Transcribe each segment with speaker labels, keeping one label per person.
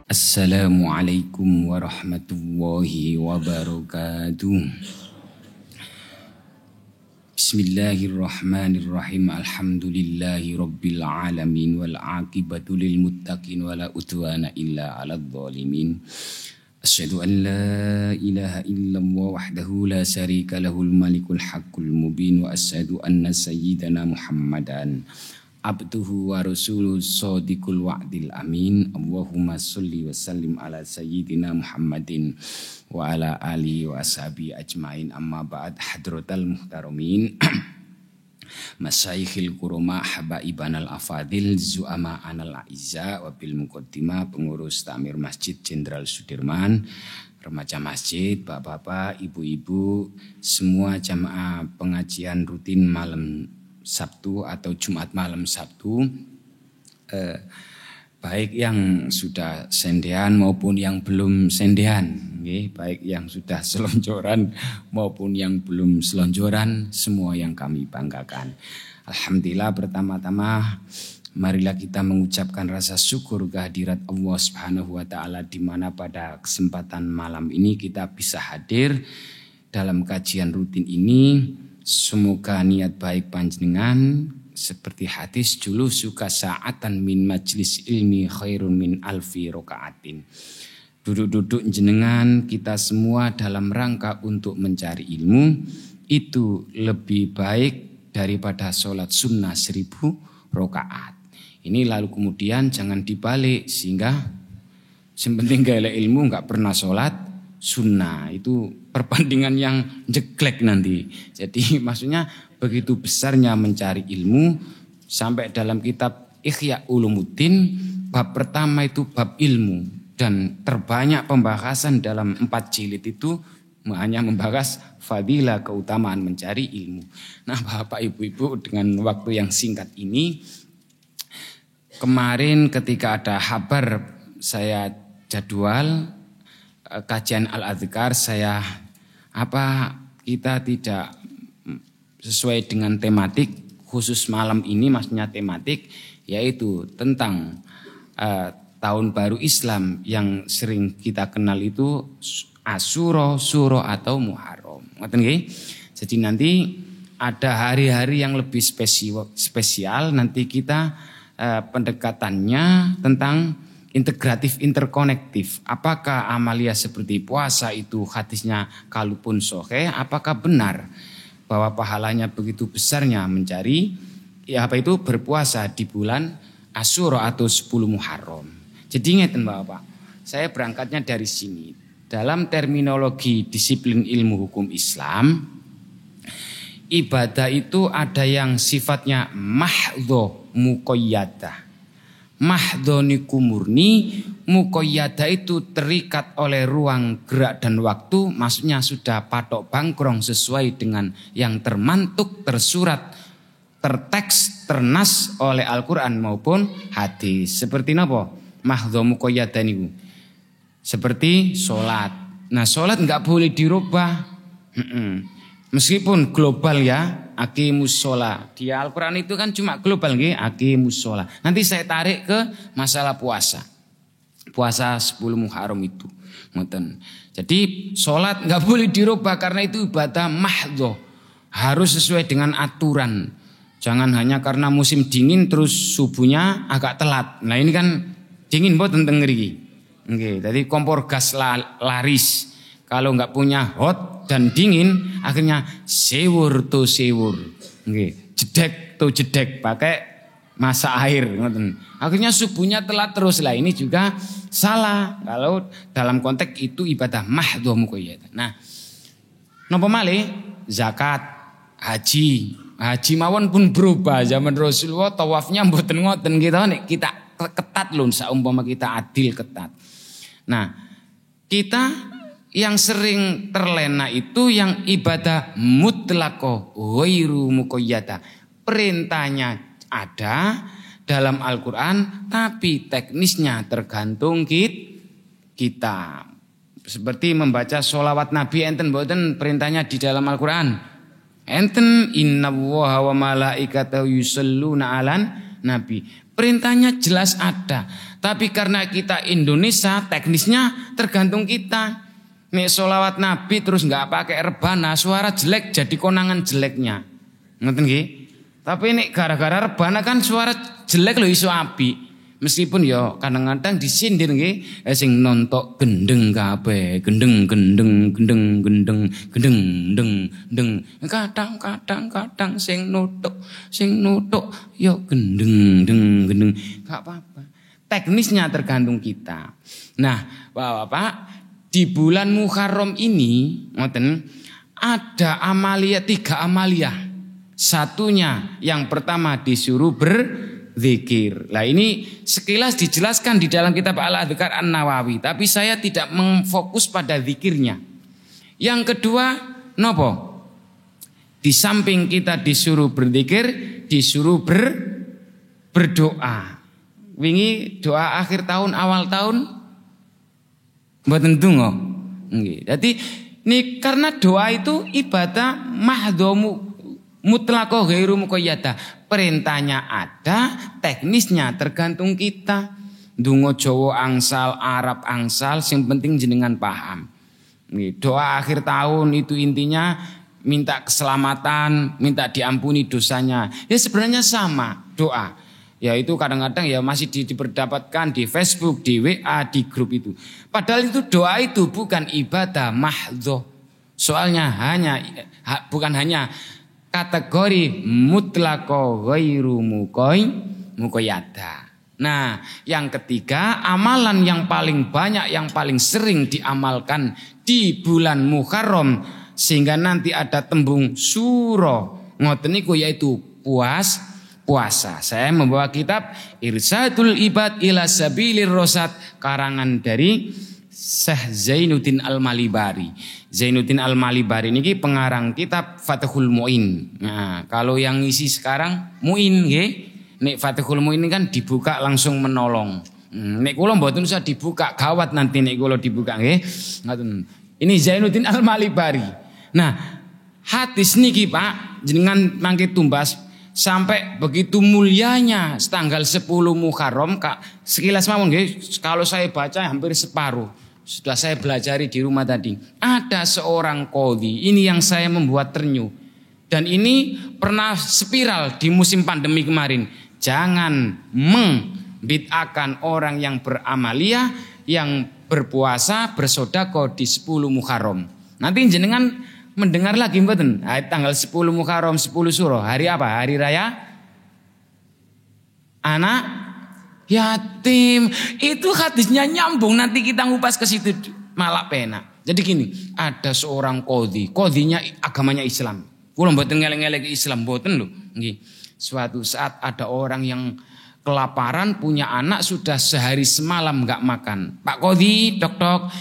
Speaker 1: Assalamualaikum warahmatullahi wabarakatuh. Bismillahirrahmanirrahim. Alhamdulillahi rabbil alamin wal aqibatu lil muttaqin wala udwana illa 'alal zalimin. Asyhadu an la ilaha illallah wahdahu la syarika lahul malikul haqqul mubin wa asyhadu anna sayyidana Muhammadan abduhu wa rasuluhu shadiqul wa'dil amin. Allahumma sholli wa sallim ala sayyidina Muhammadin wa ala alihi wa ashabi ajmain. Amma ba'd. Hadratal muhtaramin masyayikhil kurama habaibanal afadil zu'ama anal a'izza wa bil muqaddimah pengurus takmir Masjid Jenderal Sudirman, remaja masjid, bapak-bapak, ibu-ibu, semua jamaah pengajian rutin malam Sabtu atau Jumat malam Sabtu, baik yang sudah sendean maupun yang belum sendean, baik yang sudah selonjoran maupun yang belum selonjoran, semua yang kami banggakan. Alhamdulillah, pertama-tama marilah kita mengucapkan rasa syukur kehadirat Allah Subhanahu wa taala di mana pada kesempatan malam ini kita bisa hadir dalam kajian rutin ini. Semoga niat baik panjenengan seperti hadis julu suka sa'atan min majlis ilmi khairun min alfi rokaatin. Duduk-duduk jenengan kita semua dalam rangka untuk mencari ilmu itu lebih baik daripada sholat sunnah 1000 rokaat. Ini lalu kemudian jangan dibalik sehingga sepenting gaya ilmu nggak pernah sholat sunnah, itu perbandingan yang jeglek nanti. Jadi maksudnya begitu besarnya mencari ilmu sampai dalam kitab Ihya Ulumuddin bab pertama itu bab ilmu dan terbanyak pembahasan dalam 4 jilid itu hanya membahas fadilah keutamaan mencari ilmu. Nah, Bapak Ibu-ibu, dengan waktu yang singkat ini, kemarin ketika ada kabar saya jadwal kajian Al-Adhkar kita tidak sesuai dengan tematik khusus malam ini, maksudnya tematik yaitu tentang tahun baru Islam yang sering kita kenal itu Asyura, Syuro atau Muharram. Ngoten nggih? Jadi nanti ada hari-hari yang lebih spesial nanti kita pendekatannya tentang integratif interkonektif. Apakah amalia seperti puasa itu hadisnya kalaupun sahih, apakah benar bahwa pahalanya begitu besarnya mencari berpuasa di bulan Asyura atau 10 Muharram. Jadi ngeten Bapak, saya berangkatnya dari sini. Dalam terminologi disiplin ilmu hukum Islam, ibadah itu ada yang sifatnya mahdho muqayyadah. Mahdhoniku murni, muqayyada itu terikat oleh ruang gerak dan waktu, maksudnya sudah patok bangkrong sesuai dengan yang termantuk, tersurat, terteks, ternas oleh Al-Quran maupun hadis. Seperti apa? Mahdho muqayyada niku. Seperti sholat. Nah, sholat enggak boleh dirubah. Meskipun global ya, aqimus sholat. Di Al-Quran itu kan cuma global nggih, aqimus sholat. Nanti saya tarik ke masalah puasa. Puasa 10 Muharram itu. Ngoten. Jadi sholat nggak boleh dirubah karena itu ibadah mahdho. Harus sesuai dengan aturan. Jangan hanya karena musim dingin terus subuhnya agak telat. Nah ini kan dingin mboten teng mriki. Nggih, jadi kompor gas laris. Kalau nggak punya hot dan dingin, akhirnya sewur to sewur, jedek to jedek, pakai masak air. Akhirnya subuhnya telat terus lah. Ini juga salah kalau dalam konteks itu ibadah mahdho muqayyadah. Nah, napa malih zakat, haji mawon pun berubah. Zaman Rasulullah tawafnya mboten ngoten kita ketat lho, saumpama kita adil ketat. Nah, kita yang sering terlena itu yang ibadah mutlaqah ghairu muqayyadah. Perintahnya ada dalam Al-Quran tapi teknisnya tergantung kita. Seperti membaca sholawat Nabi, enten mboten perintahnya di dalam Al-Quran? Enten, innallaha wa malaikatahu yusholluna 'alan nabi. Perintahnya jelas ada. Tapi karena kita Indonesia, teknisnya tergantung kita. Nek sholawat Nabi terus nggak pakai rebana, suara jelek jadi konangan jeleknya. Ngerti nggih? Tapi nek gara-gara rebana kan suara jelek lho iso api. Meskipun ya kadang-kadang disindir nggih, sing nontok gendeng kabeh, gendeng. Kadang sing nutuk ya gendeng. Enggak apa-apa. Teknisnya tergantung kita. Nah, Bapak, di bulan Muharram ini ngoten ada amalia 3 amalia. Satunya yang pertama disuruh berzikir. Lah ini sekilas dijelaskan di dalam kitab Al-Adhkar An-Nawawi, tapi saya tidak memfokus pada zikirnya. Yang kedua, nopo? Di samping kita disuruh berzikir, disuruh berdoa. Wingi doa akhir tahun, awal tahun mboten donga. Nggih. Dadi ini karena doa itu ibadah mahdhomu mutlaqo ghairu muqayyada. Perintahnya ada, teknisnya tergantung kita. Donga Jawa angsal, Arab angsal, sing penting jenengan paham. Doa akhir tahun itu intinya minta keselamatan, minta diampuni dosanya. Ya sebenarnya sama doa. Ya itu kadang-kadang ya masih diperdapatkan di Facebook, di WA, di grup itu. Padahal itu doa itu bukan ibadah mahdhoh. Soalnya bukan hanya kategori mutlaqo ghairu muqayyada. Nah, yang ketiga, amalan yang paling banyak, yang paling sering diamalkan di bulan Muharram sehingga nanti ada tembung suro ngoten niku yaitu puasa. Saya membawa kitab Irsadul Ibad ila Sabilir Rasyad karangan dari Syekh Zainuddin Al-Malibari. Zainuddin Al-Malibari ini pengarang kitab Fathul Mu'in. Nah, kalau yang ngisi sekarang Mu'in nggih. Nek Fathul Mu'in ini kan dibuka langsung menolong. Nek kula mboten usah dibuka, gawat nanti nek kula dibuka nggih. Ngoten. Ini Zainuddin Al-Malibari. Nah, hadis niki Pak jenengan mangke tumbas sampai begitu mulianya tanggal 10 Muharram Kak. Sekilas mawon nggih, kalau saya baca hampir separuh. Sudah saya belajari di rumah tadi. Ada seorang qadhi, ini yang saya membuat ternyuh. Dan ini pernah spiral di musim pandemi kemarin. Jangan membid'akan orang yang beramaliyah, yang berpuasa, bersedekah di 10 Muharram. Nanti jenengan mendengar lagi mboten? Tanggal 10 Muharram 10 Suro. Hari apa? Hari raya anak yatim. Itu hadisnya nyambung, nanti kita ngupas ke situ malah pena. Jadi gini, ada seorang qadhi, qadhinya agamanya Islam. Kula mboten ngeleng-eleng Islam mboten lho, nggih. Suatu saat ada orang yang kelaparan, punya anak sudah sehari semalam enggak makan. Pak qadhi, dok,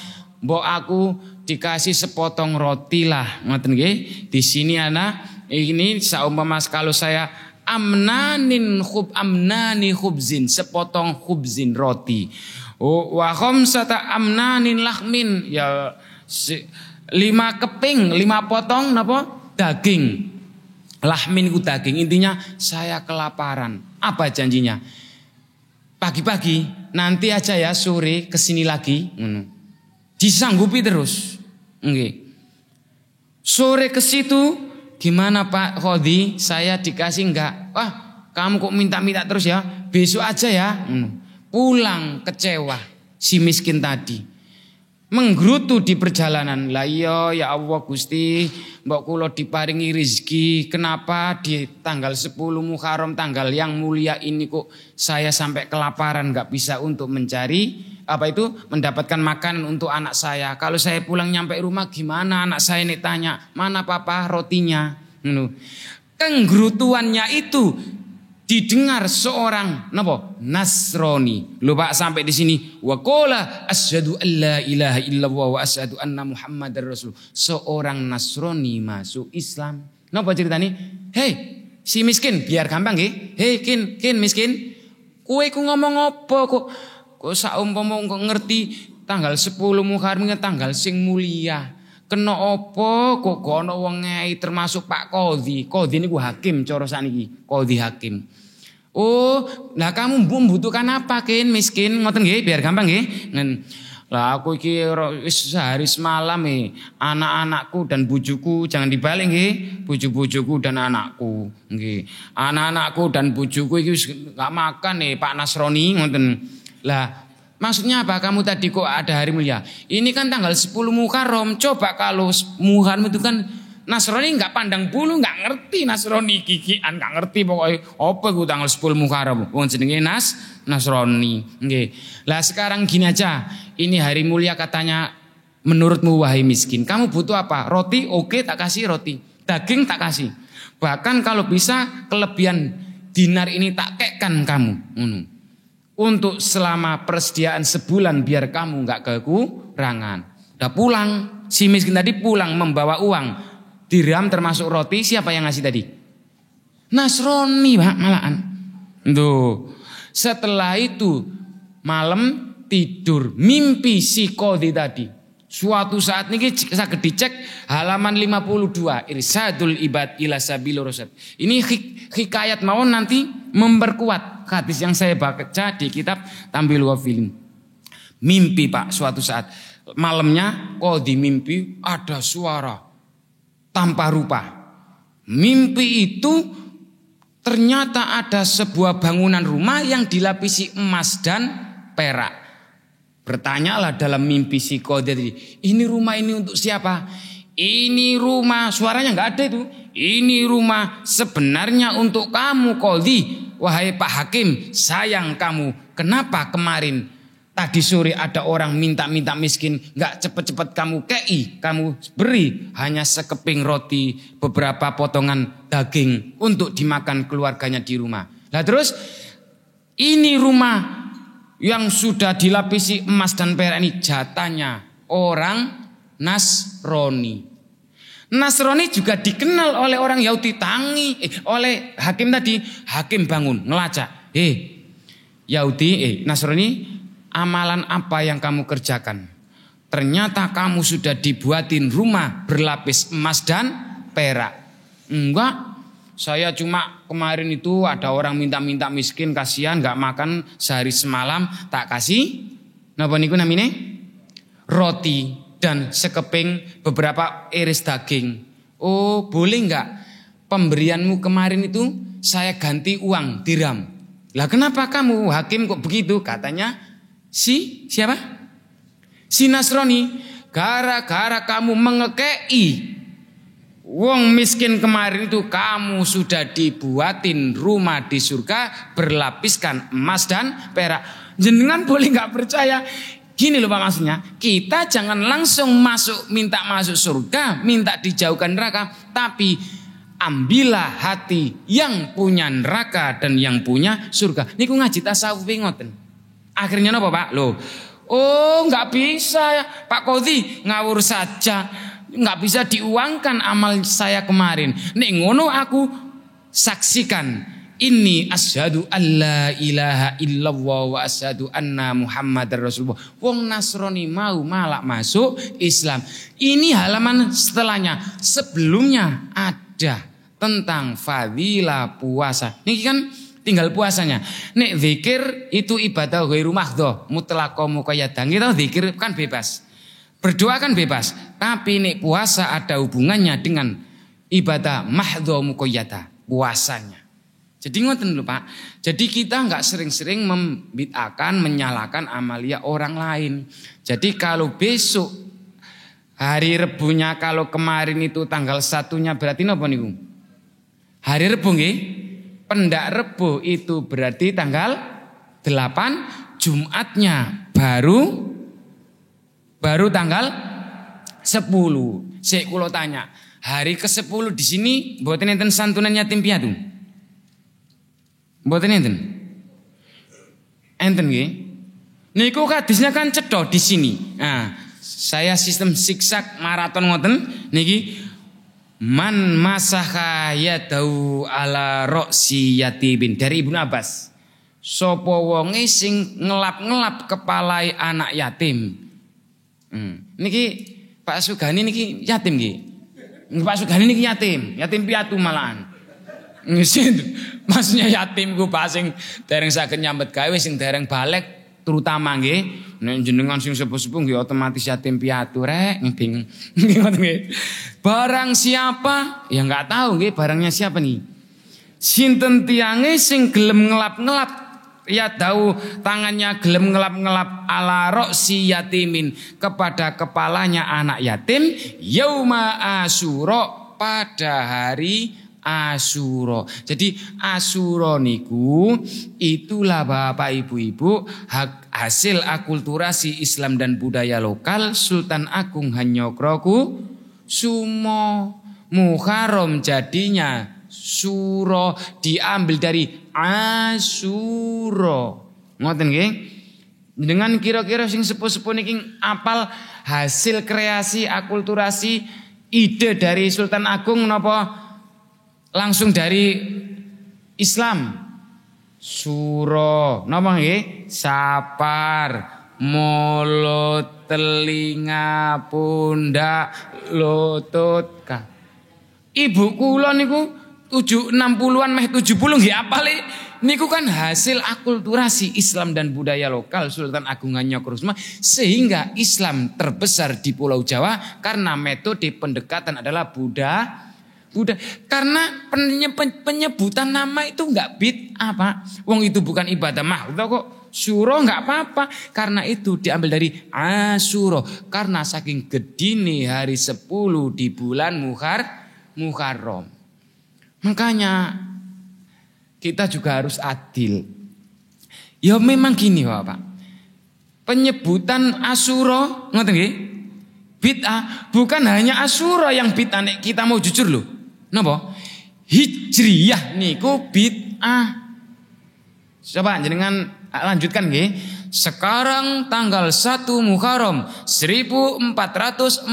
Speaker 1: mbok aku dikasih sepotong roti lah, ngoten nggih. Di sini anak ini saumpama kalau saya amnani khubzin, sepotong khubzin roti. Wa khamsata amnanin lahmin, ya 5 keping, 5 potong napa? Daging. Lahmin ku daging. Intinya saya kelaparan. Apa janjinya? Pagi-pagi nanti aja ya, sore kesini lagi. Disanggupi terus. Nggih. Sore ke situ, gimana Pak qadhi? Saya dikasih enggak? Wah, kamu kok minta-minta terus ya? Besok aja ya. Pulang kecewa si miskin tadi. Menggerutu di perjalanan. Lah iya ya Allah Gusti, mbok kula diparingi rezeki, kenapa di tanggal 10 Muharram, tanggal yang mulia ini kok saya sampai kelaparan, enggak bisa untuk mencari mendapatkan makanan untuk anak saya. Kalau saya pulang nyampe rumah gimana? Anak saya nih tanya, "Mana papa rotinya?" Kenggerutuannya itu didengar seorang Nasrani. Lho Pak, sampai di sini wa qala asyhadu alla ilaha illallah wa asyhadu anna muhammadar rasul. Seorang Nasrani masuk Islam. Napa ceritane? Hei, si miskin, biar gampang nggih. Hei kin miskin. Kowe ku ngomong apa kok saumpama kok ngerti tanggal 10 Muharram tanggal sing mulia. Kena apa kok ana wong ngei termasuk Pak qadhi. Qadhi niku hakim cara sakniki, qadhi hakim. Oh, lah kamu membutuhkan apa Kin miskin? Ngoten nggih, biar gampang nggih. Lah aku iki wis sehari semalam anak-anakku dan bujuku jangan dibalik nggih, buju-bujuku dan anakku nggih. Anak-anakku dan bujuku iki wis gak makan Pak Nasroni ngoten. Lah maksudnya apa kamu tadi kok ada hari mulia? Ini kan tanggal 10 Muharram. Coba kalau Muharram itu kan Nasrani nggak pandang bulu, nggak ngerti Nasrani kikian, nggak ngerti pokoknya apa gue tanggal 10 Muharram. Wong jenenge Nasrani. Nggih. Lah sekarang gini aja, ini hari mulia katanya menurutmu wahai miskin, kamu butuh apa? Roti, oke, tak kasih roti. Daging tak kasih. Bahkan kalau bisa kelebihan dinar ini tak kekkan kamu. Untuk selama persediaan sebulan biar kamu nggak kekurangan. Udah pulang, si miskin tadi pulang membawa uang. Dirham termasuk roti, siapa yang ngasih tadi? Nasrani Pak malahan. Tuh. Setelah itu malam tidur, mimpi si Qadhi tadi. Suatu saat ini saya dicek halaman 52 Irsadul Ibad ila Sabil Rasyad. Ini hikayat mawon nanti memperkuat hadis yang saya baca di kitab Tambil wa Film. Mimpi Pak suatu saat malamnya Qadhi mimpi ada suara tanpa rupa. Mimpi itu ternyata ada sebuah bangunan rumah yang dilapisi emas dan perak. Bertanyalah dalam mimpi si Qadhi tadi, ini rumah ini untuk siapa? Ini rumah, suaranya nggak ada itu. Ini rumah sebenarnya untuk kamu Qadhi. Wahai Pak Hakim, sayang kamu. Kenapa kemarin tadi sore ada orang minta miskin, nggak cepet-cepet kamu kei, kamu beri hanya sekeping roti, beberapa potongan daging untuk dimakan keluarganya di rumah. Nah terus ini rumah yang sudah dilapisi emas dan perak ini jatahnya orang Nasrani. Nasrani juga dikenal oleh orang Yahudi oleh hakim tadi. Hakim bangun ngelacak, Yahudi, Nasrani, amalan apa yang kamu kerjakan? Ternyata kamu sudah dibuatin rumah berlapis emas dan perak. Enggak, saya cuma kemarin itu ada orang minta miskin, kasihan gak makan sehari semalam, tak kasih napa niku namine? Roti dan sekeping beberapa iris daging. Oh, boleh enggak pemberianmu kemarin itu saya ganti uang dirham? Lah kenapa kamu hakim kok begitu? Katanya siapa? Si Nasrani. Gara-gara kamu mengekei wong miskin kemarin itu, kamu sudah dibuatin rumah di surga berlapiskan emas dan perak. Jenengan boleh nggak percaya? Gini loh Pak maksudnya, kita jangan langsung minta masuk surga, minta dijauhkan neraka, tapi ambillah hati yang punya neraka dan yang punya surga. Niku ngaji tasawuf ngoten. Akhirnya apa Pak? Loh, oh nggak bisa ya Pak Qadhi, ngawur saja, nggak bisa diuangkan amal saya kemarin. Nek ngono aku saksikan, inni asyhadu alla ilaha illallah wa asyhadu anna Muhammadar Rasulullah. Wong Nasrani mau malah masuk Islam. Ini halaman setelahnya. Sebelumnya ada tentang fadilah puasa. Ini kan tinggal puasanya. Nek zikir itu ibadah ghairu mahdhah, mutlaqah muqayyadah. Kita zikir kan bebas. Berdoa kan bebas. Tapi nek puasa ada hubungannya dengan ibadah mahdhah muqayyadah, puasanya. Jadi ngoten lho Pak. Jadi kita enggak sering-sering membid'ahkan, menyalahkan amalia orang lain. Jadi kalau besok hari Rebunya, kalau kemarin itu tanggal 1-nya berarti napa niku? Hari Rebu nggih? Pendak Rebu itu berarti tanggal 8, Jumatnya baru tanggal 10. Sik kula tanya, hari ke-10 di sini mboten enten santunan yatim piatu? Mboten enten? Enten nggih? Niku hadisnya kan cedhak di sini. Nah, saya sistem siksak maraton ngoten niki. Man masaha yadau ala roksi yatimin, dari Ibnu Abbas. Sapa wonge sing ngelap-ngelap kepalai anak yatim. Niki Pak Sugani niki yatim nggih. Pak Sugani niki yatim piatu malahan. Maksudnya yatim ku Pak sing dereng saged nyambet gawe sing dereng balik terutama nggih. Nek jenengan sing sepuh-sepuh nggih otomatis yatim piatu rek bingung. Barang siapa? Ya enggak tahu nggih barangnya siapa nih. Sinten tiange sing gelem ngelap-ngelap ya tahu tangannya gelem ngelap-ngelap ala roksi yatimin kepada kepalanya anak yatim yauma asyura pada hari Asyura. Jadi Asyura niku itulah Bapak Ibu-ibu hasil akulturasi Islam dan budaya lokal Sultan Agung Hanyokroku Sumo. Muharram jadinya Suro diambil dari Asyura. Ngoten nggih? Dengan kira-kira sing sepuh-sepuh niki apal hasil kreasi akulturasi ide dari Sultan Agung napa langsung dari Islam. Suro napa nggih? Sapar, mulut, telinga, pundak, lutut, Ibu kula niku 60-an meh 70 nggih apal niku kan hasil akulturasi Islam dan budaya lokal Sultan Agung Hanyokrokusumo sehingga Islam terbesar di Pulau Jawa karena metode pendekatan adalah Buddha. Karena penyebutan nama itu enggak bid'ah Pak. Wong itu bukan ibadah mahdoh kok. Syuro enggak apa-apa. Karena itu diambil dari Asyura. Karena saking gedine hari 10 di bulan Muharram. Makanya kita juga harus adil. Ya memang gini Pak. Penyebutan Asyura ngoten nggih? Bid'ah bukan hanya Asyura yang bid'ah nek kita mau jujur loh. Napa? Hijriyah niku bid'ah. Coba jenengan lanjutkan nggih. Sekarang tanggal 1 Muharram 1445.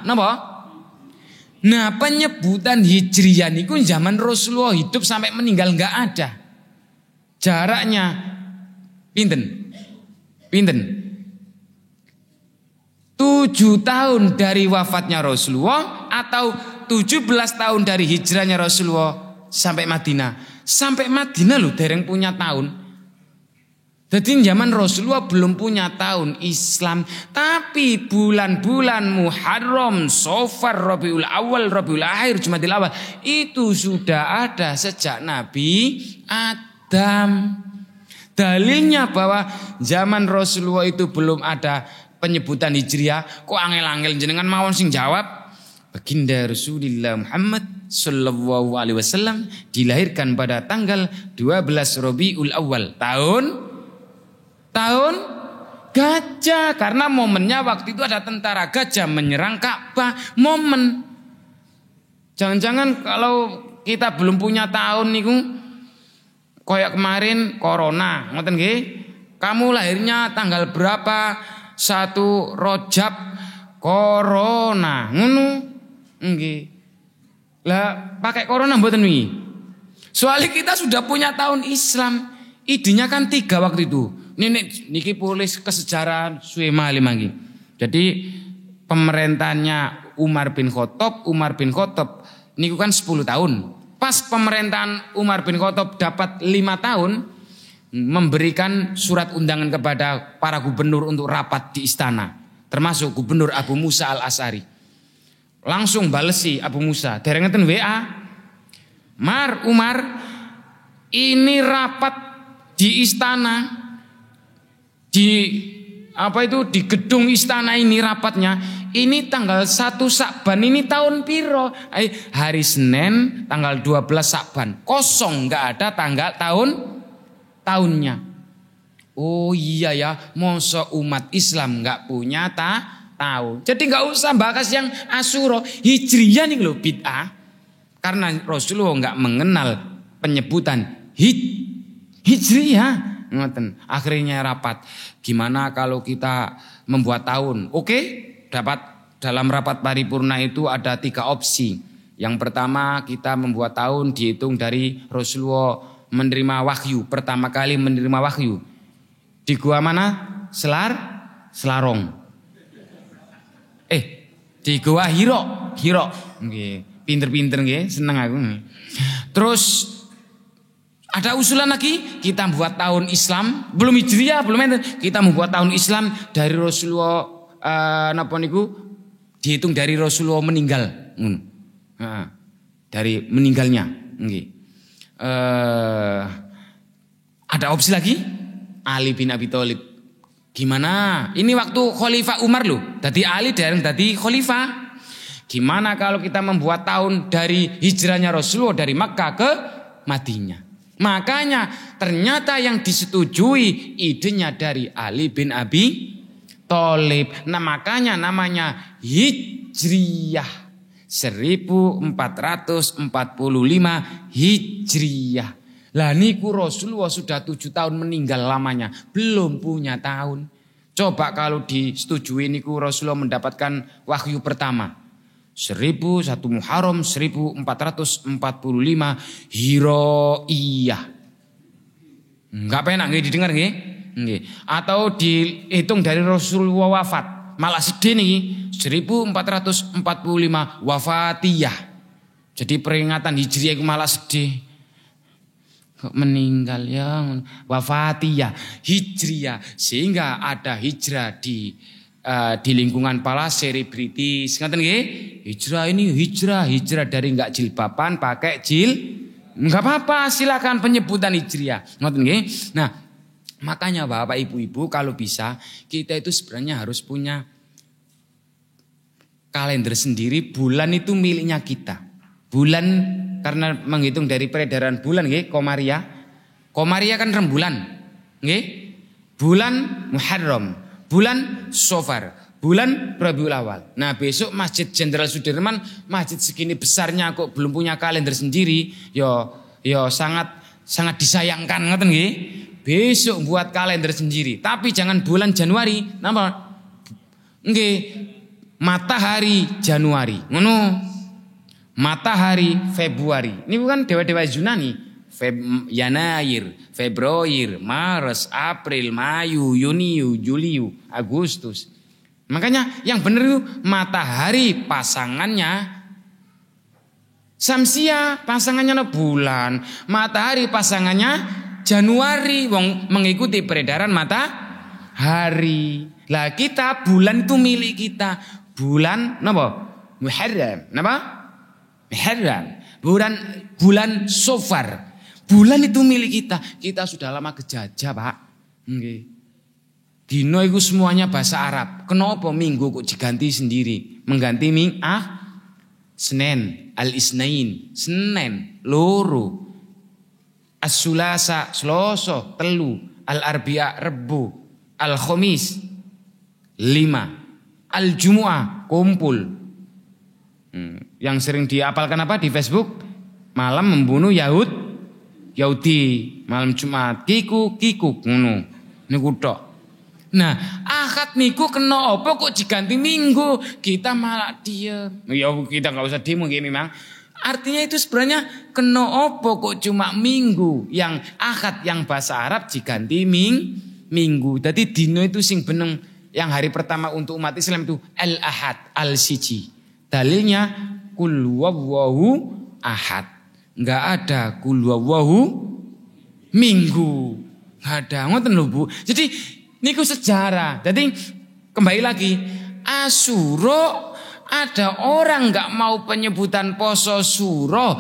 Speaker 1: Napa? Nah, penyebutan Hijriyah niku zaman Rasulullah hidup sampai meninggal enggak ada. Jaraknya pinten? 7 tahun dari wafatnya Rasulullah atau 17 tahun dari hijrahnya Rasulullah sampai Madinah. Sampai Madinah loh dereng punya tahun. Jadi zaman Rasulullah belum punya tahun Islam. Tapi bulan-bulan Muharram, Safar, Rabiul Awal, Rabiul Akhir, Jumadil Awal itu sudah ada sejak Nabi Adam. Dalilnya bahwa zaman Rasulullah itu belum ada penyebutan Hijriah. Kok angel-angel jenengan mawon sing jawab? Baginda Rasulullah Muhammad sallallahu alaihi wasallam dilahirkan pada tanggal 12 Rabiul Awal tahun gajah, karena momennya waktu itu ada tentara gajah menyerang Ka'bah. Momen. Jangan-jangan kalau kita belum punya tahun niku kayak kemarin corona, ngoten nggih. Kamu lahirnya tanggal berapa? 1 Rajab corona, ngono. Nggih. Lah pakai corona mboten wingi. Soalnya kita sudah punya tahun Islam. Idenya kan 3 waktu itu. Niki polis kesejarahan suwe malih mangki. Jadi pemerintahannya Umar bin Khattab niku kan 10 tahun. Pas pemerintahan Umar bin Khattab dapat 5 tahun, memberikan surat undangan kepada para gubernur untuk rapat di istana, termasuk gubernur Abu Musa al-Asy'ari. Langsung balesi Abu Musa, dereng ngeten WA. Umar, ini rapat di istana, di gedung istana ini rapatnya. Ini tanggal 1 Sya'ban, ini tahun piro? Hari Senin tanggal 12 Sya'ban. Kosong, enggak ada tanggal tahunnya. Oh iya ya, masa umat Islam enggak punya tahu. Jadi enggak usah bahas yang Asyura. Hijriyah nih loh bid'ah. Karena Rasulullah enggak mengenal penyebutan Hijriyah. Ngoten. Akhirnya rapat. Gimana kalau kita membuat tahun? Oke, dapat dalam rapat paripurna itu ada 3 opsi. Yang pertama kita membuat tahun dihitung dari Rasulullah menerima wahyu. Pertama kali menerima wahyu. Di gua mana? Selarong. Di gua Hiro. Nggih, pinter-pinter nggih, seneng aku. Terus ada usulan lagi, kita membuat tahun Islam, belum Hijriah, belum enten. Kita membuat tahun Islam dari Rasulullah napa niku dihitung dari Rasulullah meninggal. Dari meninggalnya, nggih. Ada opsi lagi, Ali bin Abi Thalib. Gimana? Ini waktu Khalifah Umar loh. Tadi Ali dereng tadi Khalifah. Gimana kalau kita membuat tahun dari hijrahnya Rasulullah dari Makkah ke Madinah? Makanya ternyata yang disetujui idenya dari Ali bin Abi Thalib. Nah makanya namanya Hijriyah. 1445 Hijriyah. Lah niku Rasulullah sudah 7 tahun meninggal lamanya, belum punya tahun. Coba kalau disetujui niku Rasulullah mendapatkan wahyu pertama 1 Muharram 1445 Hiroiyah. Enggak penak nggih didengar nggih? Nggih. Atau dihitung dari Rasulullah wafat, malah sedih niki 1445 wafatiyah. Jadi peringatan Hijriah itu malah sedih. Kok meninggal ya, wafatiyah, Hijriah, sehingga ada hijrah di lingkungan para selebritis. Ngaten nggih? Hijrah ini hijrah dari enggak jilbaban pakai enggak apa-apa, silakan penyebutan hijriah. Ngaten nggih? Nah, makanya Bapak Ibu-ibu kalau bisa kita itu sebenarnya harus punya kalender sendiri, bulan itu miliknya kita. Bulan karena menghitung dari peredaran bulan nggih, Komaria. Komaria kan rembulan. Nggih? Bulan Muharram, bulan Safar, bulan Rabiul Awal. Nah, besok Masjid Jenderal Sudirman, masjid segini besarnya kok belum punya kalender sendiri, yo sangat disayangkan ngoten nggih. Besok buat kalender sendiri, tapi jangan bulan Januari. Napa? Nggih. Matahari Januari, ngono. Matahari Februari. Ini bukan dewa-dewa Yunani. Yanair, Februari, Maret, April, Mayu, Juni, Juli, Agustus. Makanya yang benar itu matahari pasangannya Samsia, pasangannya bulan. Matahari pasangannya Januari, wong mengikuti peredaran matahari. Lah kita bulan itu milik kita. Bulan napa? Muharram. Napa? Muharram. Bulan Safar. Bulan itu milik kita. Kita sudah lama kejajah, Pak. Nggih. Dino itu semuanya bahasa Arab. Kenapa minggu kok diganti sendiri? Mengganti Senin, Al-Isnain, Senin, loro. As-Sulasa, Selasa, telu. Al-Arbi'a, Rebu. Al-Khamis, 5. Al-Jumu'ah, kumpul. Yang sering diapalkan apa di Facebook? Malam membunuh Yahudi. Malam Jumat, kiku, ngono. Niku tok. Nah, akad niku kena apa kok diganti minggu? Kita malah diem. Ya kita enggak usah diem nggih memang. Artinya itu sebenarnya kena apa kok cuma minggu? Yang akad yang bahasa Arab diganti minggu. Jadi dino itu sing beneng. Yang hari pertama untuk umat Islam itu Al-Ahad, Al-Siji. Dalilnya Qul huwallahu ahad. Enggak ada Qul huwallahu minggu. Enggak ada. Ngoten lho Bu. Jadi niku sejarah. Jadi kembali lagi, Asyura ada orang enggak mau penyebutan poso Suro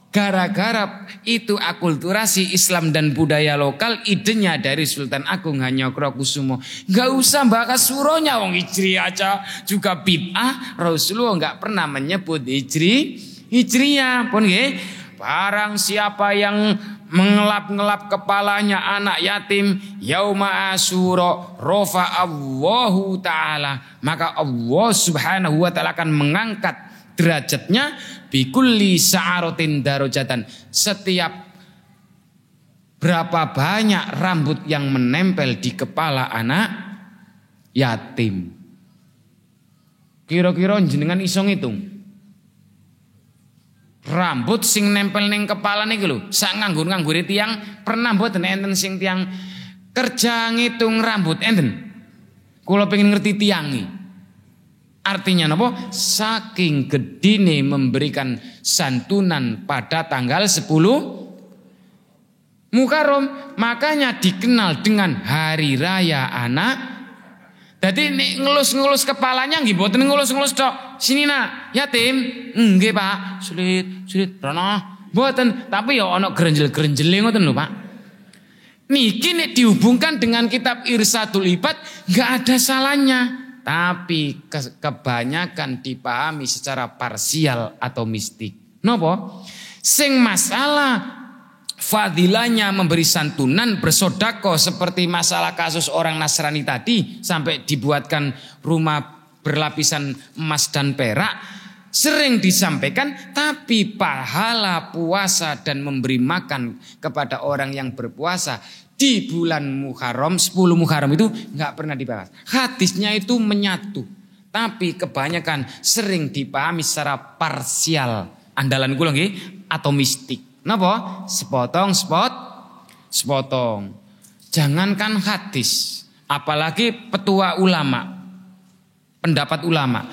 Speaker 1: gara-gara itu akulturasi Islam dan budaya lokal, idenya dari Sultan Agung Hanyokrokusumo. Enggak usah bahas suronya, wong Hijriah aja juga bid'ah. Rasulullah enggak pernah menyebut Hijriah pun nggih. Barang siapa yang mengelap-ngelap kepalanya anak yatim yauma Asyura rafa Allahu taala, maka Allah Subhanahu wa taala akan mengangkat derajatnya bikulli sa'aratin darajatan. Setiap berapa banyak rambut yang menempel di kepala anak yatim. Kira-kira jenengan iso ngitung rambut sing nempel ning kepala niki lho, sak nganggur-nganggure tiyang pernah mboten enten sing tiyang kerja ngitung rambut enten. Kula pengen ngerti tiyang iki. Artinya napa? Saking gedine memberikan santunan pada tanggal 10 Muharram, makanya dikenal dengan hari raya anak. Jadi nek ngelus-ngelus kepalanya nggih mboten ngelus-ngelus tok. Sini nak, yatim. Nggih, Pak. Sulit rono. Mboten, tapi ya ana grenjel-grenjele ngoten lho, Pak. Niki nek dihubungkan dengan kitab Irsadul Ibad enggak ada salahnya. Tapi kebanyakan dipahami secara parsial atau mistik. Napa? Sing masalah fadilahnya memberi santunan bersodako seperti masalah kasus orang Nasrani tadi sampai dibuatkan rumah berlapisan emas dan perak sering disampaikan, tapi pahala puasa dan memberi makan kepada orang yang berpuasa di bulan Muharram 10 Muharram itu nggak pernah dibahas. Hadisnya itu menyatu, tapi kebanyakan sering dipahami secara parsial. Andalan kula nggih atau mistik. Napa? Sepotong. Jangankan hadis, apalagi petua ulama, pendapat ulama.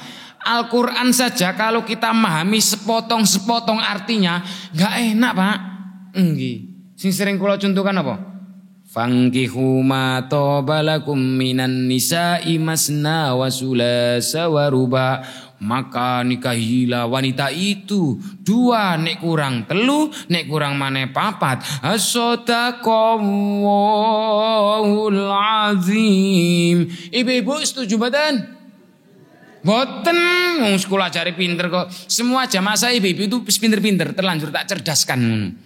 Speaker 1: Al-Quran saja kalau kita memahami sepotong-sepotong artinya nggak enak, Pak. Nggih. Sing sering kula contohkan apa? Fankihu ma tobalakum minan nisa'i masna wa sulasa wa ruba. Maka nikahilah wanita itu 2, nek kurang 3, nek kurang maneh 4. As-sadaqallahul azim. Ibu-ibu setuju mboten? Mboten, wong sekolah cari pinter kok. Semua jamaah saya ibu-ibu itu pinter-pinter, terlanjur tak cerdaskan.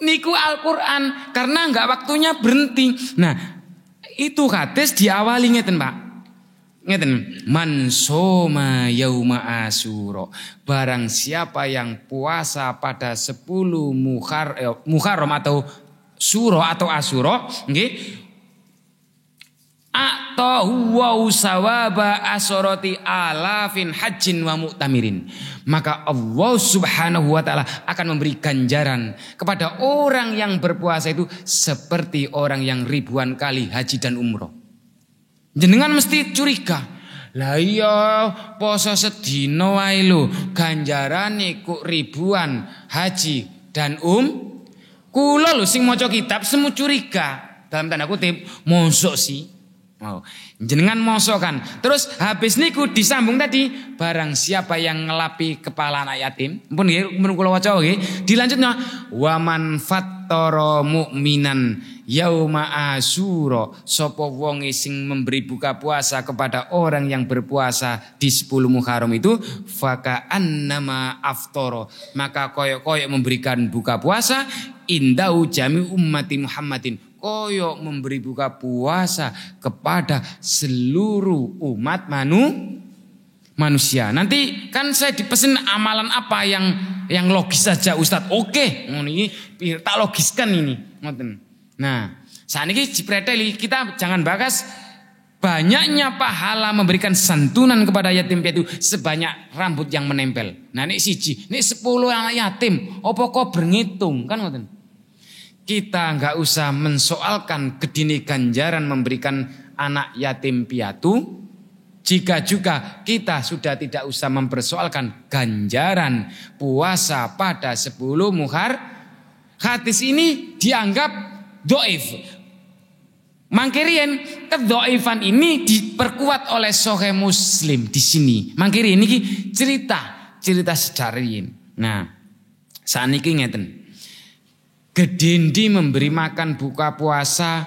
Speaker 1: Niku Al-Quran, karena enggak waktunya berhenti. Nah, itu hadis diawali ngeten, Pak. Ngeten, man soma yauma asyura. Barang siapa yang puasa pada 10 Muharram atau Syura atau Asyura, nggih. Atahu wa sawaba asoroti alafin hajjin wa mu'tamirin. Maka Allah subhanahu wa ta'ala akan memberi ganjaran kepada orang yang berpuasa itu seperti orang yang ribuan kali haji dan umroh. Jenengan mesti curiga, lah iya poso sedina wae lho ganjarane kok ribuan haji dan kula lho sing maca kitab semu curiga dalam tanda kutip mosok sih. Oh, jenengan mosok kan. Terus habis niku disambung tadi barang siapa yang ngelapi kepala anak yatim. Pun nggih mun kula waca nggih dilanjutnya wa man fattara mu'minan yauma asyura. Sapa wonge sing memberi buka puasa kepada orang yang berpuasa di 10 Muharram itu faka annama aftara. Maka koyok-koyok memberikan buka puasa indau jami ummati Muhammadin. Koyok memberi buka puasa kepada seluruh umat manusia. Nanti kan saya dipesan amalan apa yang logis saja Ustadz. Oke, ini tak logiskan ini. Nah, saat ini jipreteli kita jangan bahas banyaknya pahala memberikan santunan kepada yatim piatu sebanyak rambut yang menempel. Nah, ini siji, ini 10 anak yatim. Apa kok berhitung kan ngoten? Kita nggak usah mensoalkan gedini ganjaran memberikan anak yatim piatu. Jika juga kita sudah tidak usah mempersoalkan ganjaran puasa pada 10 Muharram. Hadis ini dianggap doif. Mangkirien kedoifan ini diperkuat oleh Sahih Muslim di sini. Mangkirien ini cerita sejarah. Nah, saat ini ngeten. Gedindi memberi makan buka puasa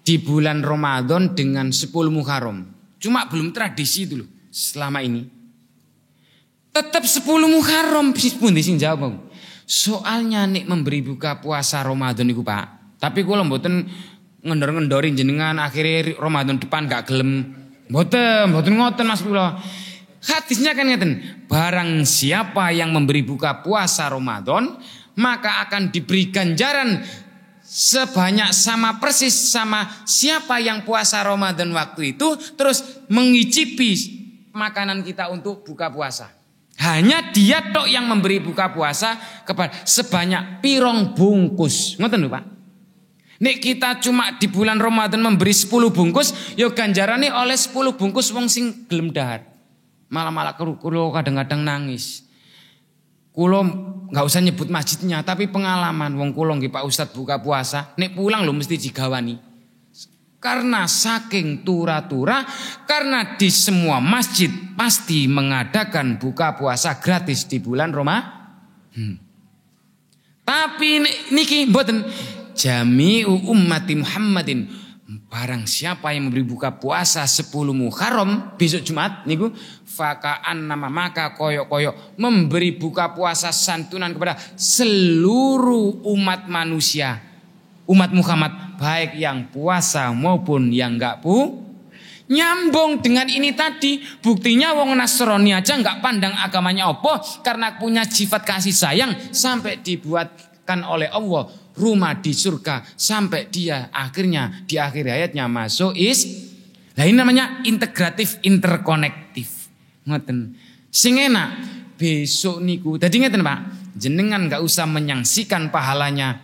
Speaker 1: di bulan Ramadan dengan 10 Muharram. Cuma belum tradisi itu loh selama ini. Tetap 10 Muharram pun sing jawab. Soalnya nek memberi buka puasa Ramadan iku, Pak. Tapi kula mboten ngendor-ngendorin jenengan akhirnya Ramadan depan gak gelem. Mboten ngoten Mas kula. Hadisnya kan ngeten, barang siapa yang memberi buka puasa Ramadan maka akan diberi ganjaran sebanyak sama persis sama siapa yang puasa Ramadan waktu itu terus mengicipi makanan kita untuk buka puasa. Hanya dia tok yang memberi buka puasa kepada sebanyak pirong bungkus. Ngoten lho, Pak. Nek kita cuma di bulan Ramadan memberi 10 bungkus, yo ganjarane oleh 10 bungkus wong sing gelem dahar. Malah kulo kadang-kadang nangis. Kulo nggak usah nyebut masjidnya, tapi pengalaman wong kulo nggih Pak Ustadz buka puasa, nek pulang lo mesti digawani. Karena saking tura-tura, karena di semua masjid pasti mengadakan buka puasa gratis di bulan Ramadan. Tapi niki mboten jami'u ummati Muhammadin. Barang siapa yang memberi buka puasa 10 Muharram besok Jumat niku fakaan nama maka koyok memberi buka puasa santunan kepada seluruh umat manusia, umat Muhammad, baik yang puasa maupun yang enggak nyambung dengan ini tadi. Buktinya wong Nasrani aja enggak pandang agamanya apa, karena punya sifat kasih sayang sampai dibuatkan oleh Allah rumah di surga, sampai dia akhirnya di akhir hayatnya masuk Nah ini namanya integratif, interkonektif. Ngoten. Sing enak besok niku. Dadi ngeten Pak, jenengan enggak usah menyaksikan pahalanya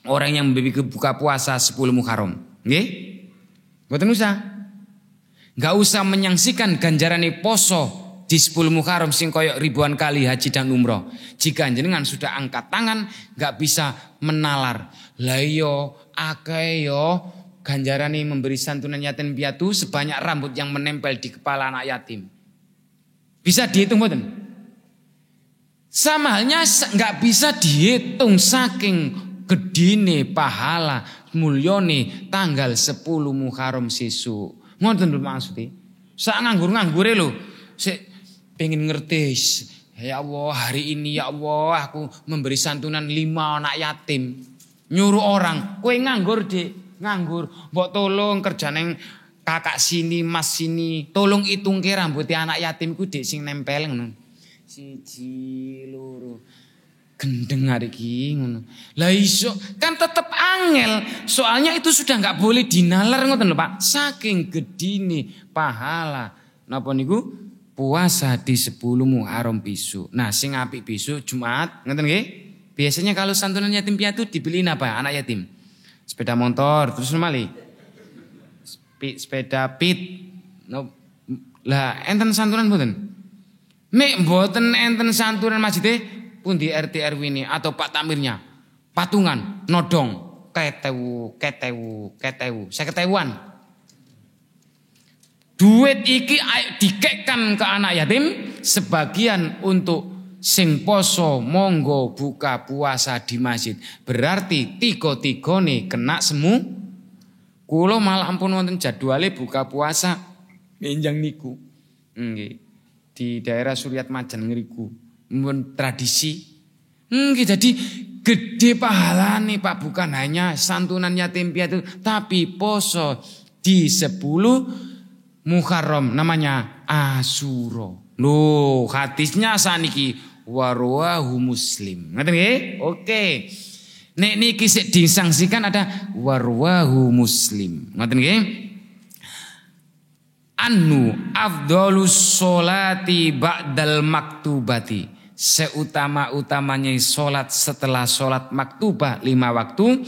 Speaker 1: orang yang memberi buka puasa 10 Muharram. Nggih? Mboten usah. Enggak usah menyaksikan ganjarane poso di 10 Muharram sing koyok ribuan kali haji dan umroh. Jika jenengan sudah angkat tangan, enggak bisa menalar. Lah iya akeh yo ganjarane memberi santunan yatim piatu sebanyak rambut yang menempel di kepala anak yatim. Bisa dihitung mboten? Sama halnya enggak bisa dihitung saking gedine pahala mulyane tanggal 10 Muharram sesuk. Ngoten lho maksudnya. Sak nganggur-nganggure lho. Sik pengen ngerti, ya Allah hari ini ya Allah aku memberi santunan 5 anak yatim. Nyuruh orang, kowe nganggur Dik, nganggur. Mbok tolong kerjane kakak sini, mas sini, tolong hitungke rambutnya anak yatimku Dik sing nempel ngono. 1 loro. Gendeng hari iki ngono. Lah iso kan tetep angel, soalnya itu sudah enggak boleh dinalar ngoten lho Pak. Saking gedine pahala napa niku? Puasa di 10 Muharram besok. Nah, sing apik besok Jumat, ngeten nggih? Biasanya kalau santunan yatim piatu dibeliin apa? Anak yatim. Sepeda motor, terus mali. Sepeda pit. No. Lah, enten santunan mboten? Nek mboten enten santunan masjid pundi RT RW ini atau Pak Tamirnya. Patungan, nodong, ketewu. 50.000-an. Duit iki ayo dikekkan ke anak yatim, sebagian untuk sing poso monggo buka puasa di masjid. Berarti 3-3 kena semu. Kulo malah ampun wonten jadwale buka puasa menjang niku. Nggih. Di daerah Suryat Majan ngriku. Mun tradisi. Nggih, jadi gede pahalane Pak, bukan hanya santunan yatim piatu, tapi poso di 10 Muharram namanya Asyura. Loh, hadisnya saniki warwahu Muslim. Ngerti nggih? Oke. Nek niki sik disangsikan ada warwahu Muslim. Ngerti nggih? Annu afdhalus sholati ba'dal maktubati. Seutama-utamanya salat setelah salat maktubah 5 waktu.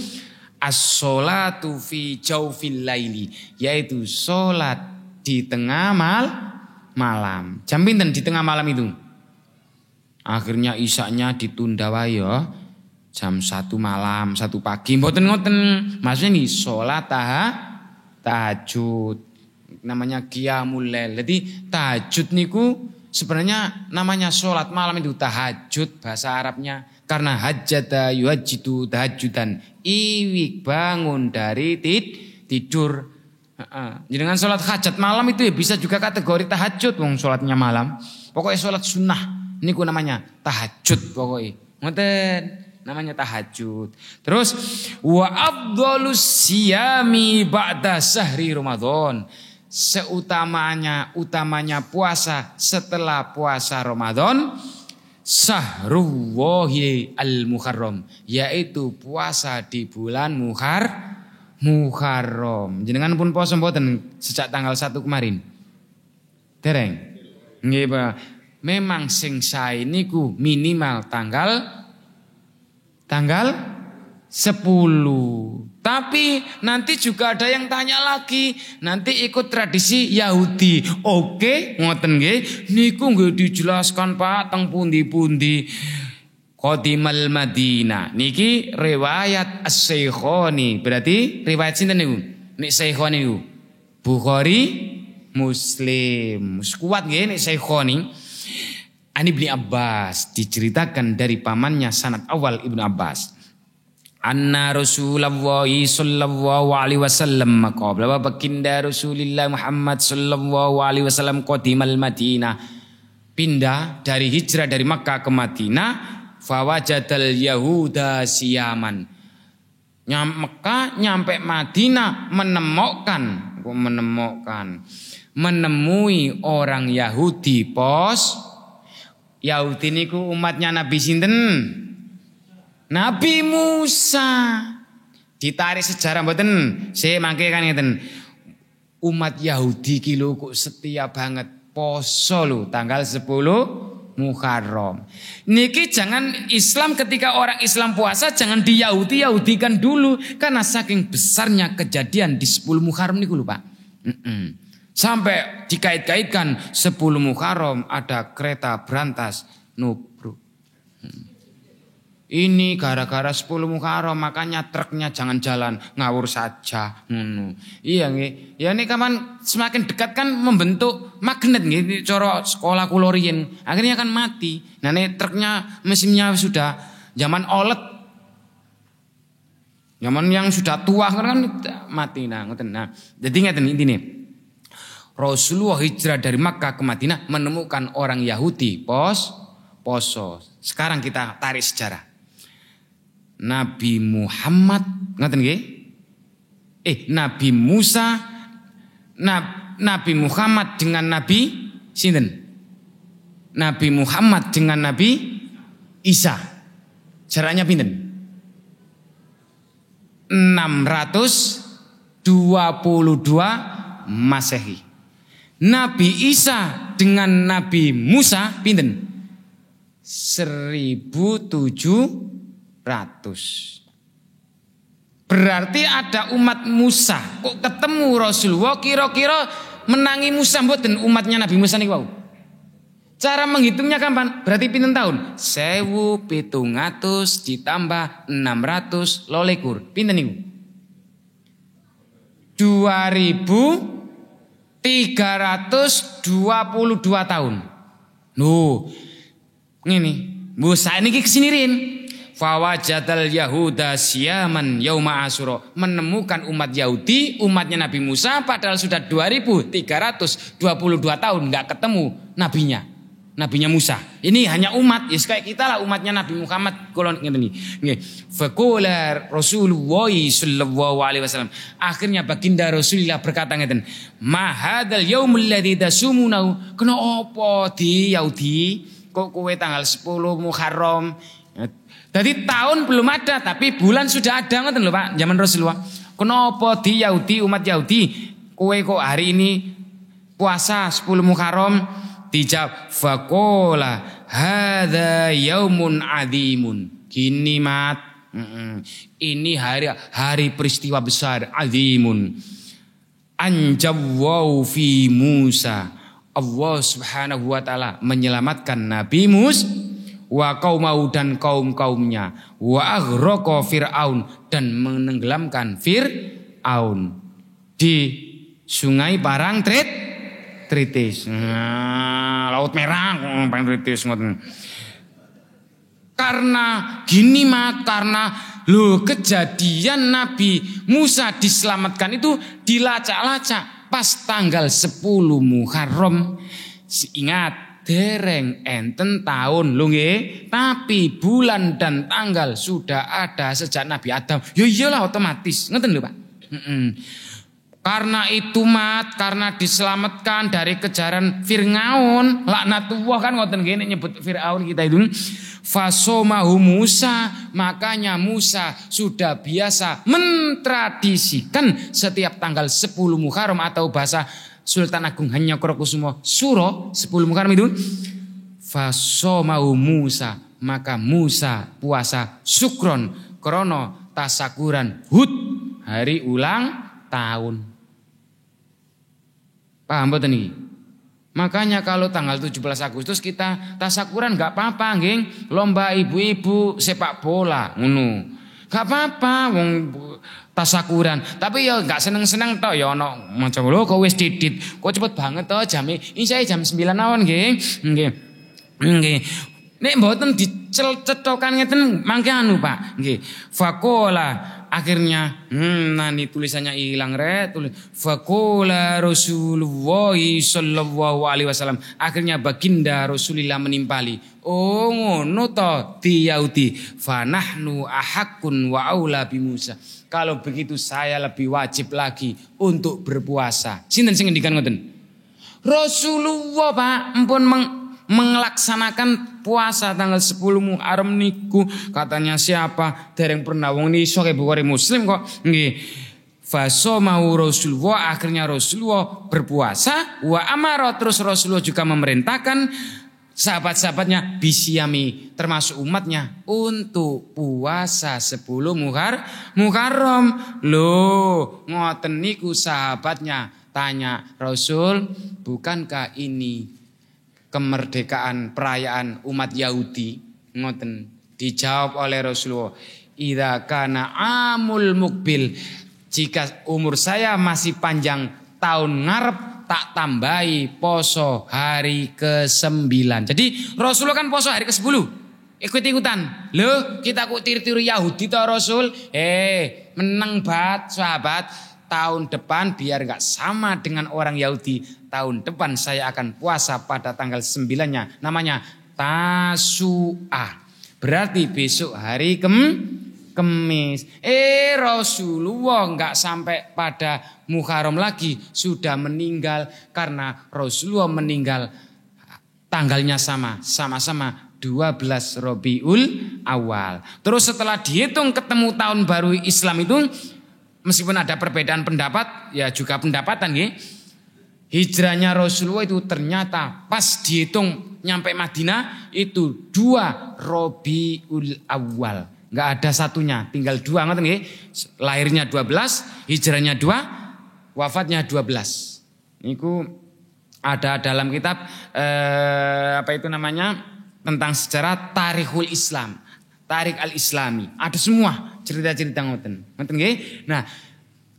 Speaker 1: As-sholatu fi jaufil laili, yaitu salat di tengah malam. Jam pinten di tengah malam itu? Akhirnya isaknya ditunda wae ya. Jam 1 malam, 1 pagi. Mboten ngoten. Maksudnya nih salat tahajud. Namanya qiyamul lail. Jadi tahajud niku sebenarnya namanya salat malam itu tahajud bahasa Arabnya. Karena hajjata yuhajjidu tahajudan. Iwik bangun dari tidur. Dengan sholat hajat malam itu ya bisa juga kategori tahajud, wong sholatnya malam. Pokoknya sholat sunnah, ini namanya tahajud pokoknya. Ngoten, namanya tahajud. Terus wa afdhalus siyami ba'da syahri Ramadan. Utamanya puasa setelah puasa Ramadan. Syahrullahi al-Muharram, yaitu puasa di bulan Muharram. Jenengan pun poso mboten sejak tanggal 1 kemarin? Dereng. Nggih, Pak. Memang sing sae niku minimal tanggal 10. Tapi nanti juga ada yang tanya lagi, nanti ikut tradisi Yahudi. Oke, ngoten nggih. Niku nggih dijelaskan Pak teng pundi-pundi. Qadimal Madinah. Niki riwayat As-Syekhoni. Berarti riwayat sinten niku? Nek Syekhoni niku Bukhari, Muslim. Kuat nggih nek Syekhoni. Ani Ibnu Abbas diceritakan dari pamannya sanad awal Ibnu Abbas. Anna Rasulullah sallallahu alaihi wasallam maqala baginda Rasulullah Muhammad sallallahu alaihi wasallam qadimal Madinah, pindah dari hijrah dari Makkah ke Madinah, fawajadal yahuda siyaman. Mekah nyampe Madinah menemui orang Yahudi pos. Yahudi niku umatnya Nabi sinten? Nabi Musa. Ditarik sejarah mboten. Saya mangke kan ngeten. Umat Yahudi ki lho kok setia banget poso lho tanggal 10 Muharram. Niki jangan Islam ketika orang Islam puasa jangan Yahudikan dulu karena saking besarnya kejadian di 10 Muharram niku lho Pak. Sampai dikait-kaitkan 10 Muharram ada kereta berantas nubruk. Ini gara-gara 10 Muharram makanya truknya jangan jalan ngawur saja. Iya nggih. Ya ini kapan semakin dekat kan membentuk magnet nggih cara sekolah kula riyen. Akhirnya kan mati. Nah ini truknya mesinnya sudah zaman olet. Zaman yang sudah tua kan mati nah ngoten. Nah, jadi ngeten intine. Rasulullah hijrah dari Makkah ke Madinah menemukan orang Yahudi poso. Sekarang kita tarik sejarah. Nabi Muhammad ngoten nggih? Nabi Musa, Nabi Muhammad dengan Nabi sinten? Nabi Muhammad dengan Nabi Isa. Jaraknya pinten? 622 Masehi. Nabi Isa dengan Nabi Musa pinten? 1700. Berarti ada umat Musa. Kok ketemu Rasulullah kira-kira menangi Musa mboten umatnya Nabi Musa niku wau. Cara menghitungnya kapan? Berarti pinten tahun? 1700 ditambah 600 lolekur. Pinten niku? 2322 tahun. Loh. Ngene. Musa niki kesini rin. Fawajadal Yahuda siyaman yauma Asyura, menemukan umat Yahudi, umatnya Nabi Musa padahal sudah 2322 tahun enggak ketemu nabinya Musa. Ini hanya umat, ya kayak kita lah umatnya Nabi Muhammad kalau ngene nggih. Faqala Rasulullah sallallahu alaihi wasallam. Akhirnya baginda Rasulullah berkata ngeten, "Ma hadzal yaumul ladzi tasumunahu?" Kena apa di Yahudi? Kok kowe tanggal 10 Muharram? Jadi tahun belum ada tapi bulan sudah ada ngoten lho Pak, zaman Rasulullah. Kenapa di Yahudi umat Yahudi kowe kok hari ini puasa 10 Muharram? Dijawab faqala hadza yaumun azimun. Gini mat. Ini hari peristiwa besar azimun. Anjawau fi Musa. Allah Subhanahu wa taala menyelamatkan Nabi Musa wa qaumau dan kaum-kaumnya, wa aghraqa Fir'aun dan menenggelamkan Fir'aun di sungai Parangtritis. Laut Merah Parangtritis ngoten. Karena gini mah, karena kejadian Nabi Musa diselamatkan itu dilacak-lacak pas tanggal 10 Muharram. Ingat dereng enten tahun lho nggih, tapi bulan dan tanggal sudah ada sejak Nabi Adam. Ya iyalah otomatis, ngoten lho Pak. Karena itu mat, karena diselamatkan dari kejaran Fir'aun, laknatullah kan ngoten nggih nyebut Fir'aun kita itu. Fasomahu Musa, makanya Musa sudah biasa mentradisikan setiap tanggal 10 Muharram atau bahasa Sultan Agung Hanyakrokusumo Suro 10 Muharram itu fasomahu Musa, maka Musa puasa sukron krono tasakuran hud hari ulang tahun. Paham mboten iki? Makanya kalau tanggal 17 Agustus kita tasakuran gak apa-apa nggih, lomba ibu-ibu sepak bola ngono. Gak apa-apa wong tasakuran. Tapi ya gak seneng-seneng tok ya ana macam lho kok wis didit. Kok cepet banget to jame. Isih jam 9 awan nggih. Nggih. Nggih. Nek mboten dicetokan ngeten mangke anu Pak. Nggih. Fakola akhirnya nani tulisannya hilang Fakola Rasulullah sallallahu alaihi wasallam. Akhirnya baginda Rasulullah menimpali. Oh ngono to di Yahudi. Fanahnu ahakun wa aula bi Musa. Kalau begitu saya lebih wajib lagi untuk berpuasa. Sinten sing ngendikan ngoten? Rasulullah Pak ampun melaksanakan puasa tanggal 10 Muharram niku katanya siapa dereng pernah wong iso ke Bukhari Muslim kok nggih mau Rasulullah akhirnya Rasulullah berpuasa wa amara terus Rasulullah juga memerintahkan sahabat-sahabatnya bisyami termasuk umatnya untuk puasa 10 Muharram loh ngoten niku sahabatnya tanya Rasul bukankah ini kemerdekaan perayaan umat Yahudi ngoten dijawab oleh Rasulullah idza kana amul mukbil jika umur saya masih panjang tahun ngarep tak tambahi poso hari ke-9 jadi Rasulullah kan poso hari ke-10 ikut-ikutan loh kita kok tiru-tiru Yahudi toh Rasul meneng bat sahabat tahun depan biar gak sama dengan orang Yahudi tahun depan saya akan puasa pada tanggal 9-nya namanya Tasu'a berarti besok hari Kemis Rasulullah gak sampai pada Muharram lagi sudah meninggal karena Rasulullah meninggal tanggalnya sama-sama 12 Rabiul Awal terus setelah dihitung ketemu tahun baru Islam itu meskipun ada perbedaan pendapat ya juga pendapatan nggih. Hijrahnya Rasulullah itu ternyata pas dihitung nyampe Madinah itu 2 Rabiul Awal. Enggak ada satunya, tinggal 2 ngoten nggih. Lahirnya 12, hijrahnya 2, wafatnya 12. Niku ada dalam kitab apa itu namanya? Tentang sejarah Tarikhul Islam. Tarik al-Islami. Ada semua cerita-cerita ngoten. Ngoten nggih. Nah,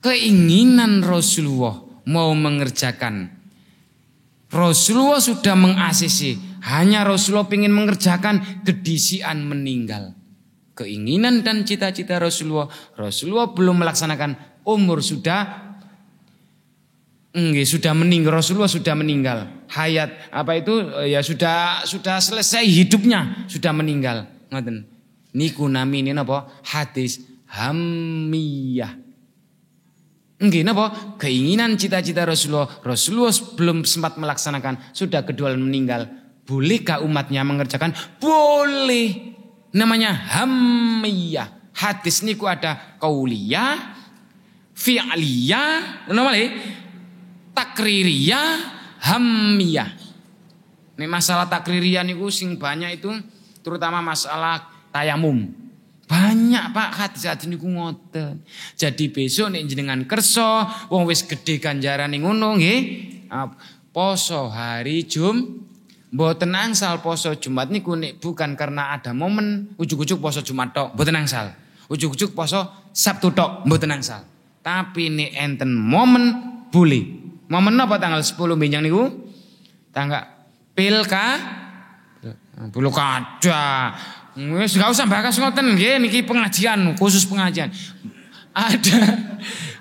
Speaker 1: keinginan Rasulullah mau mengerjakan. Rasulullah sudah meng-ACC. Hanya Rasulullah ingin mengerjakan kedisian meninggal. Keinginan dan cita-cita Rasulullah. Rasulullah belum melaksanakan umur sudah meninggal. Rasulullah sudah meninggal. Hayat apa itu ya sudah selesai hidupnya, sudah meninggal. Ngoten. Niku namine napa? Hadis hamiyah. Nggih napa? Keinginan cita-cita Rasulullah. Rasulullah belum sempat melaksanakan, sudah kedua meninggal. Bolehkah umatnya mengerjakan? Boleh. Namanya hamiyah. Hadis niku ada qauliyah, fi'liyah, napa nggih? Takririyah, hamiyah. Nek masalah takririyah niku sing banyak itu terutama masalah tayamum. Banyak Pak hadis-hadis niku ngoten. Jadi besok nek jenengan kersa wong wis gedhe ganjarane ngono nggih. Poso hari mboten angsal poso Jumat niku nek bukan karena ada momen ujug-ujug poso Jumat tok mboten angsal. Ujug-ujug poso Sabtu tok mboten angsal. Tapi nek enten momen boleh. Momen apa tanggal 10 benjang niku? Tanggal Pilkada. Wis gak usah bahas ngoten nggih niki pengajian, khusus pengajian. Ada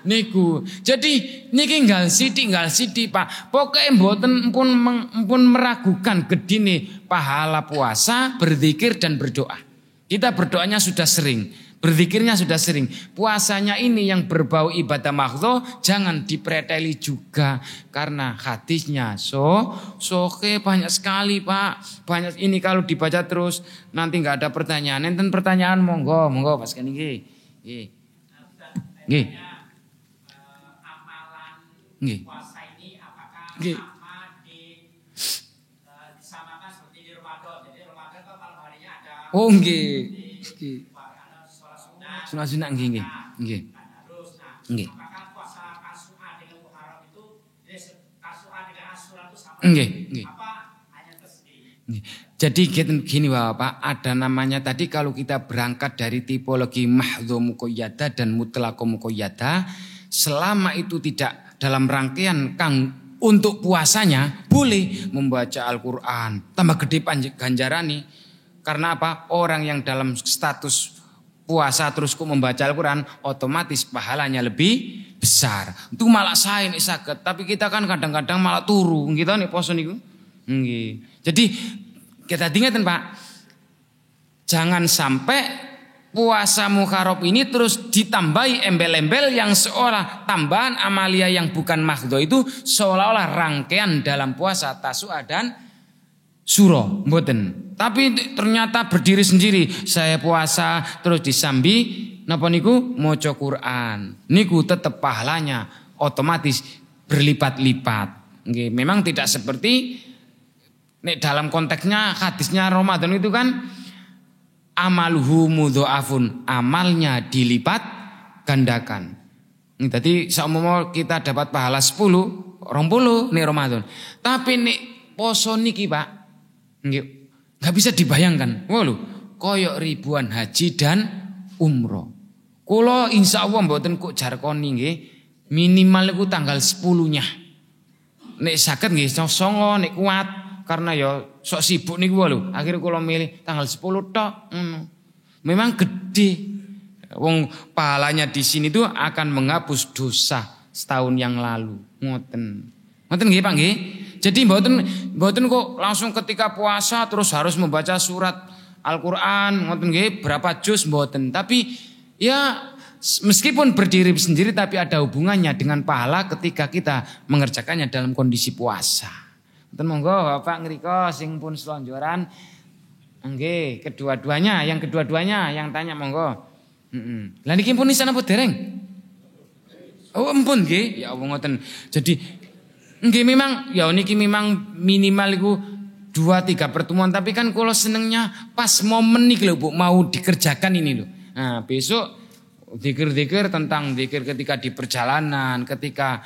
Speaker 1: niku. Jadi niki nggal sithik Pak. Pokoke mboten pun meragukan gedine pahala puasa, berzikir dan berdoa. Kita berdoanya sudah sering, berzikirnya sudah sering. Puasanya ini yang berbau ibadah makhdho jangan dipreteli juga karena hadisnya soke banyak sekali Pak. Banyak ini kalau dibaca terus nanti enggak ada pertanyaan. Enten pertanyaan monggo Pak sekali nggih. Nggih. Nggih. Puasa ini apakah sama disamakan seperti di Ramadan? Jadi Ramadan kan kalau harinya ada nggih. Sunat nggih. Nggih.
Speaker 2: Apakah puasa Tasu'a dengan Muharram itu Tasu'a dengan Asyura itu sama?
Speaker 1: Nggih.
Speaker 2: Apa hanya tersendiri?
Speaker 1: Nggih. Jadi gini Bapak, ada namanya tadi kalau kita berangkat dari tipologi mahdhu muqayyadah dan mutlaqo muqayyadah, selama itu tidak dalam rangkaian kang untuk puasanya boleh membaca Al-Qur'an, tambah gede ganjarane. Karena apa? Orang yang dalam status puasa terus kok membaca Al-Qur'an, otomatis pahalanya lebih besar. Itu malah saya nih sakit, tapi kita kan kadang-kadang malah turu, kita nih poso niku. Nggih. Jadi kita ingatkan Pak, jangan sampai puasa Muharram ini terus ditambahi embel-embel yang seolah tambahan amalia yang bukan mahdho itu seolah-olah rangkaian dalam puasa Tasu'a dan Suro, mboten. Tapi ternyata berdiri sendiri. Saya puasa terus disambi napa niku maca Quran. Niku tetap pahalanya otomatis berlipat-lipat. Nggih, memang tidak seperti nek dalam konteksnya hadisnya Ramadan itu kan amaluhu mudhoafun, amalnya dilipat gandakan. Jadi saumpama kita dapat pahala 10, 20 nek Ramadan. Tapi nek poso niki Pak, nggih enggak bisa dibayangkan. Wah lho, koyok ribuan haji dan umroh. Kula insyaallah mboten kok jarkoni nggih, minimal iku tanggal 10-nya. Nek saged nggih songo nek kuat. Karena ya sok sibuk niku lho. Akhirnya kula milih tanggal 10 tok. Memang gede. Wong pahalanya di sini tuh akan menghapus dosa setahun yang lalu. Ngoten. Ngoten nggih Pak nggih. Jadi mboten kok langsung ketika puasa terus harus membaca surat Al-Qur'an, ngoten nggih, berapa juz mboten. Tapi ya meskipun berdiri sendiri tapi ada hubungannya dengan pahala ketika kita mengerjakannya dalam kondisi puasa. Monggo Bapak ngriko sing pun selonjoran. Nggih, yang kedua-duanya yang tanya monggo. Lah niki pun isan apa dereng? Oh, ampun nggih. Ya Allah ngoten. Jadi nggih memang ya niki memang minimal iku 2-3 pertemuan, tapi kan kula senengnya pas momen niki lho Bu, mau dikerjakan ini lho. Nah, besok zikir-zikir tentang zikir ketika di perjalanan, ketika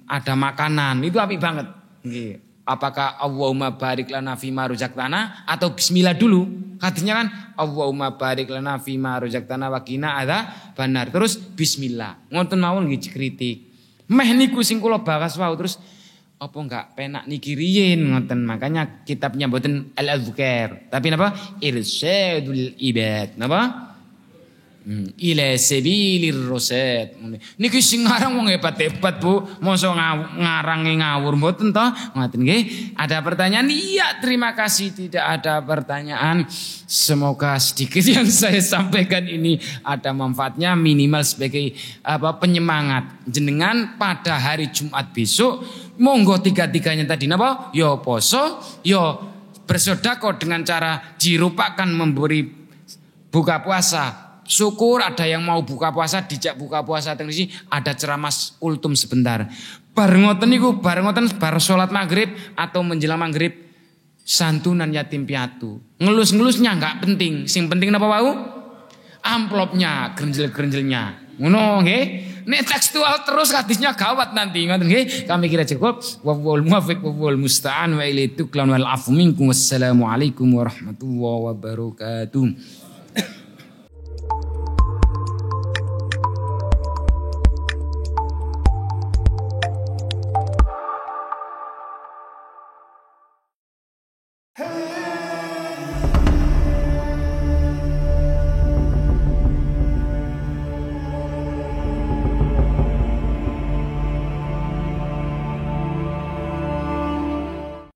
Speaker 1: ada makanan, itu apik banget. Nggih. Apakah Allahumma barik lana fima rozaktana atau bismillah dulu? Hadisnya kan Allahumma barik lana fima rozaktana wa qina adzabannar. Terus bismillah. Ngoten mawon nggih kritik. Meh niku sing kula bahas wau terus apa enggak penak niki riyin ngoten. Makanya kitabnya mboten al-azkar, tapi napa? Irsyadul ibad. Napa? Ila sabilir rasyad. Niki sing ngarang wong hebat-hebat Bu, mosok ngarange ngawur mboten to? Ngoten nggih. Ada pertanyaan? Iya, terima kasih. Tidak ada pertanyaan. Semoga sedikit yang saya sampaikan ini ada manfaatnya, minimal sebagai penyemangat jenengan pada hari Jumat besok. Monggo tiga-tiganya tadi napa? Yo poso, yo bersedekah dengan cara dirupakan memberi buka puasa. Syukur ada yang mau buka puasa, dijak buka puasa teng sini, ada ceramah ultum sebentar. Bareng ngoten niku, bar salat maghrib atau menjelang maghrib santunan yatim piatu. Ngelus-ngelusnya enggak penting, sing penting napa wau? Amplopnya, grenjel-grenjelnya. Ngono nggih. Nek tekstual terus hadisnya gawat nanti ngoten nggih. Kami kira cukup. Wal muwaffiq wal musta'an wa ilaihi tuklan wal afu minkum. Wassalamualaikum warahmatullahi wabarakatuh.
Speaker 3: Hey!